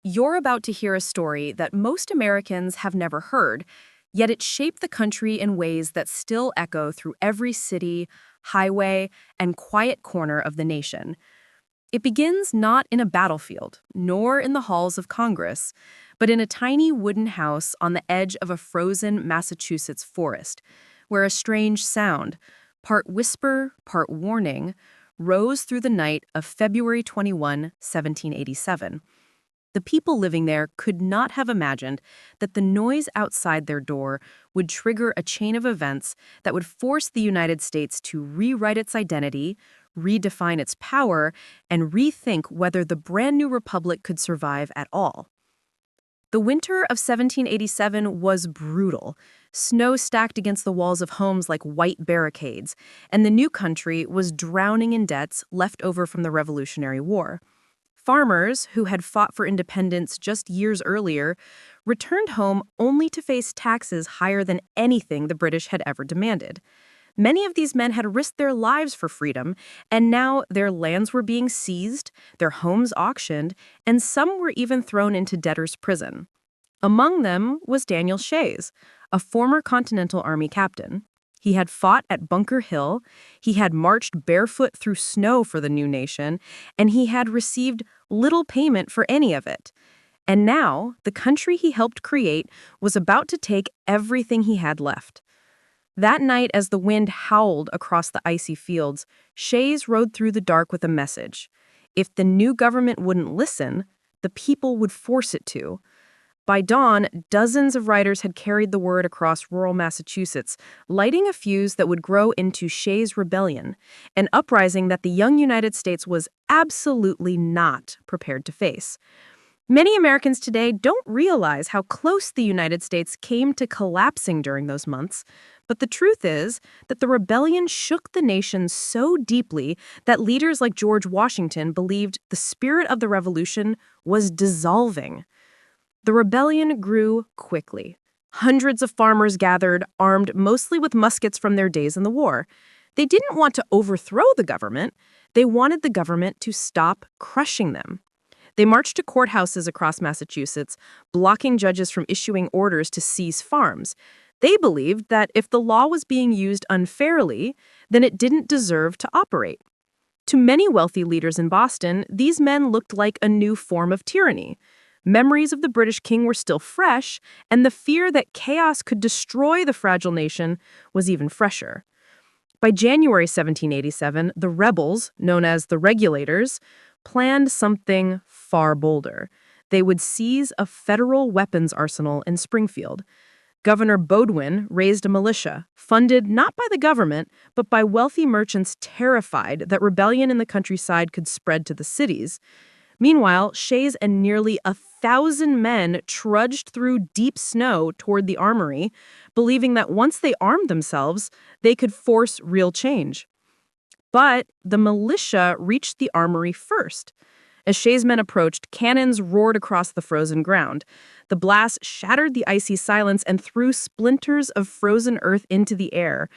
You're about to hear a story that most Americans have never heard, yet it shaped the country in ways that still echo through every city, highway, and quiet corner of the nation. It begins not in a battlefield, nor in the halls of Congress, but in a tiny wooden house on the edge of a frozen Massachusetts forest, where a strange sound, part whisper, part warning, rose through the night of February 21, 1787. The people living there could not have imagined that the noise outside their door would trigger a chain of events that would force the United States to rewrite its identity, redefine its power, and rethink whether the brand new republic could survive at all. The winter of 1787 was brutal. Snow stacked against the walls of homes like white barricades, and the new country was drowning in debts left over from the Revolutionary War. Farmers, who had fought for independence just years earlier, returned home only to face taxes higher than anything the British had ever demanded. Many of these men had risked their lives for freedom, and now their lands were being seized, their homes auctioned, and some were even thrown into debtor's prison. Among them was Daniel Shays, a former Continental Army captain. He had fought at Bunker Hill, he had marched barefoot through snow for the new nation, and he had received little payment for any of it. And now, the country he helped create was about to take everything he had left. That night, as the wind howled across the icy fields, Shays rode through the dark with a message. If the new government wouldn't listen, the people would force it to. By dawn, dozens of riders had carried the word across rural Massachusetts, lighting a fuse that would grow into Shays Rebellion, an uprising that the young United States was absolutely not prepared to face. Many Americans today don't realize how close the United States came to collapsing during those months, but the truth is that the rebellion shook the nation so deeply that leaders like George Washington believed the spirit of the revolution was dissolving. The rebellion grew quickly. Hundreds of farmers gathered, armed mostly with muskets from their days in the war. They didn't want to overthrow the government. They wanted the government to stop crushing them. They marched to courthouses across Massachusetts, blocking judges from issuing orders to seize farms. They believed that if the law was being used unfairly, then it didn't deserve to operate. To many wealthy leaders in Boston, these men looked like a new form of tyranny. Memories of the British king were still fresh, and the fear that chaos could destroy the fragile nation was even fresher. By January 1787, the rebels, known as the Regulators, planned something far bolder. They would seize a federal weapons arsenal in Springfield. Governor Baudouin raised a militia, funded not by the government, but by wealthy merchants terrified that rebellion in the countryside could spread to the cities. Meanwhile, Shays and nearly 1,000 men trudged through deep snow toward the armory, believing that once they armed themselves, they could force real change. But the militia reached the armory first. As Shays' men approached, cannons roared across the frozen ground. The blast shattered the icy silence and threw splinters of frozen earth into the air.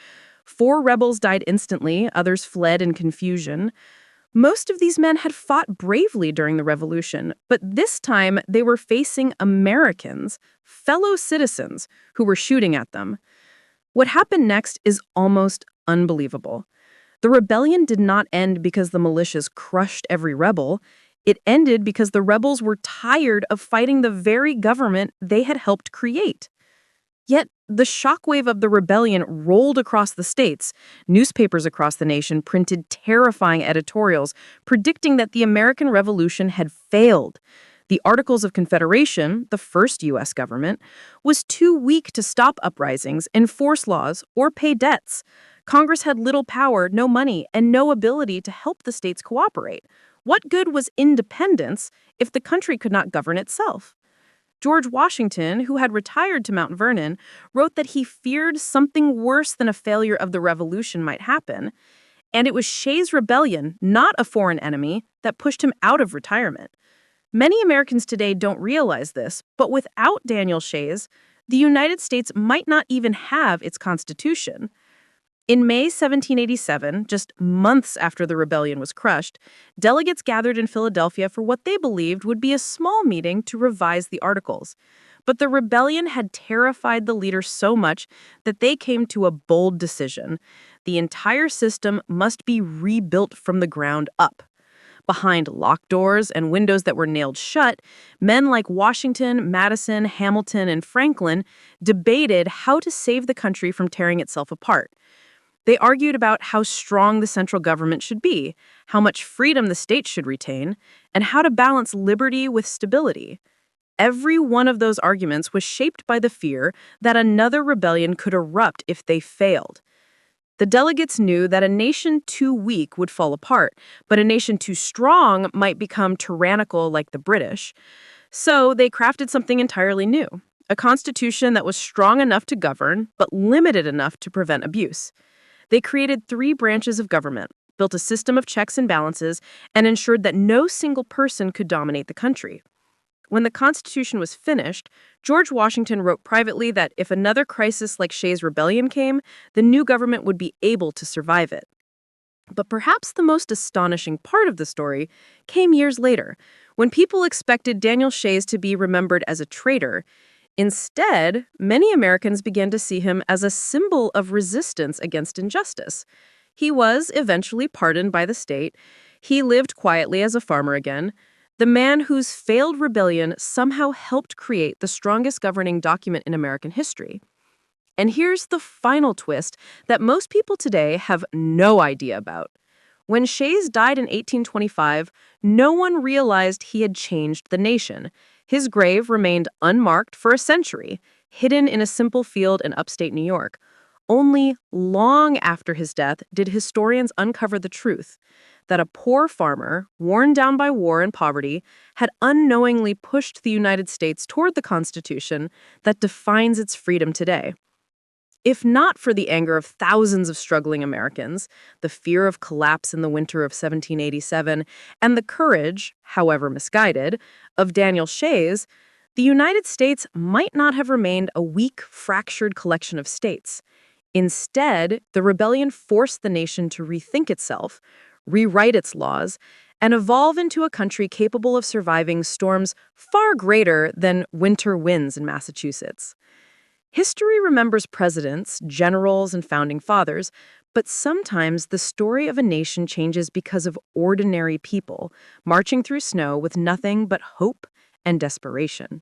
4 rebels died instantly, others fled in confusion. Most of these men had fought bravely during the Revolution, but this time they were facing Americans, fellow citizens, who were shooting at them. What happened next is almost unbelievable. The rebellion did not end because the militias crushed every rebel. It ended because the rebels were tired of fighting the very government they had helped create. Yet, the shockwave of the rebellion rolled across the states. Newspapers across the nation printed terrifying editorials predicting that the American Revolution had failed. The Articles of Confederation, the first U.S. government, was too weak to stop uprisings, enforce laws, or pay debts. Congress had little power, no money, and no ability to help the states cooperate. What good was independence if the country could not govern itself? George Washington, who had retired to Mount Vernon, wrote that he feared something worse than a failure of the revolution might happen. And it was Shays' Rebellion, not a foreign enemy, that pushed him out of retirement. Many Americans today don't realize this, but without Daniel Shays, the United States might not even have its Constitution. In May 1787, just months after the rebellion was crushed, delegates gathered in Philadelphia for what they believed would be a small meeting to revise the Articles. But the rebellion had terrified the leaders so much that they came to a bold decision. The entire system must be rebuilt from the ground up. Behind locked doors and windows that were nailed shut, men like Washington, Madison, Hamilton, and Franklin debated how to save the country from tearing itself apart. They argued about how strong the central government should be, how much freedom the states should retain, and how to balance liberty with stability. Every one of those arguments was shaped by the fear that another rebellion could erupt if they failed. The delegates knew that a nation too weak would fall apart, but a nation too strong might become tyrannical like the British. So they crafted something entirely new, a constitution that was strong enough to govern, but limited enough to prevent abuse. They created 3 branches of government, built a system of checks and balances, and ensured that no single person could dominate the country. When the Constitution was finished, George Washington wrote privately that if another crisis like Shays Rebellion came, the new government would be able to survive it. But perhaps the most astonishing part of the story came years later, when people expected Daniel Shays to be remembered as a traitor. Instead, many Americans began to see him as a symbol of resistance against injustice. He was eventually pardoned by the state. He lived quietly as a farmer again. The man whose failed rebellion somehow helped create the strongest governing document in American history. And here's the final twist that most people today have no idea about. When Shays died in 1825, no one realized he had changed the nation. His grave remained unmarked for a century, hidden in a simple field in upstate New York. Only long after his death did historians uncover the truth that a poor farmer, worn down by war and poverty, had unknowingly pushed the United States toward the Constitution that defines its freedom today. If not for the anger of thousands of struggling Americans, the fear of collapse in the winter of 1787, and the courage, however misguided, of Daniel Shays, the United States might not have remained a weak, fractured collection of states. Instead, the rebellion forced the nation to rethink itself, rewrite its laws, and evolve into a country capable of surviving storms far greater than winter winds in Massachusetts. History remembers presidents, generals, and founding fathers, but sometimes the story of a nation changes because of ordinary people marching through snow with nothing but hope and desperation.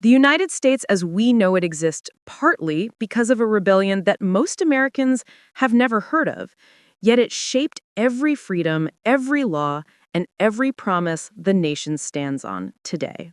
The United States as we know it exists partly because of a rebellion that most Americans have never heard of, yet it shaped every freedom, every law, and every promise the nation stands on today.